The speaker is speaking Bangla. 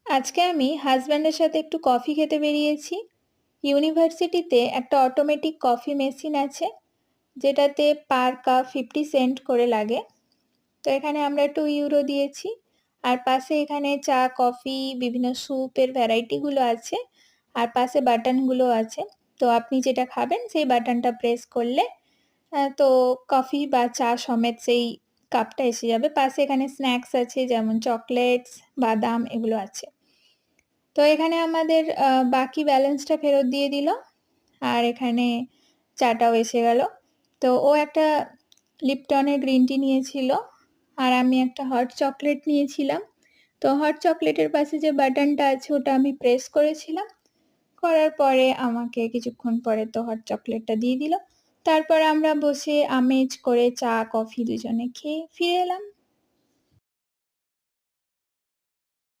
আজকে আমি হাসব্যান্ডের সাথে একটু কফি খেতে বেরিয়েছি। ইউনিভার্সিটিতে একটা অটোমেটিক কফি মেশিন আছে, যেটাতে পার কাপ 50 সেন্ট করে লাগে। তো এখানে আমরা 2 ইউরো দিয়েছি। আর পাশে এখানে চা, কফি, বিভিন্ন স্যুপের ভ্যারাইটিগুলো আছে। আর পাশে বাটনগুলো আছে। তো আপনি যেটা খাবেন সেই বাটনটা প্রেস করলে তো কফি বা চা সমেত সেই কাপটা এসে যাবে। পাশে এখানে স্ন্যাক্স আছে, যেমন চকলেটস, বাদাম এগুলো আছে। তো এখানে আমাদের বাকি ব্যালেন্সটা ফেরত দিয়ে দিল। আর এখানে চাটাও এসে গেল। তো ও একটা লিপটনের গ্রিন টি নিয়েছিল, আর আমি একটা হট চকলেট নিয়েছিলাম। তো হট চকলেটের পাশে যে বাটনটা আছে ওটা আমি প্রেস করেছিলাম। করার পরে আমাকে কিছুক্ষণ পরে তো হট চকলেটটা দিয়ে দিল। তারপর আমরা বসে আমেজ করে চা, কফি দুজনে খেয়ে ফিরে এলাম।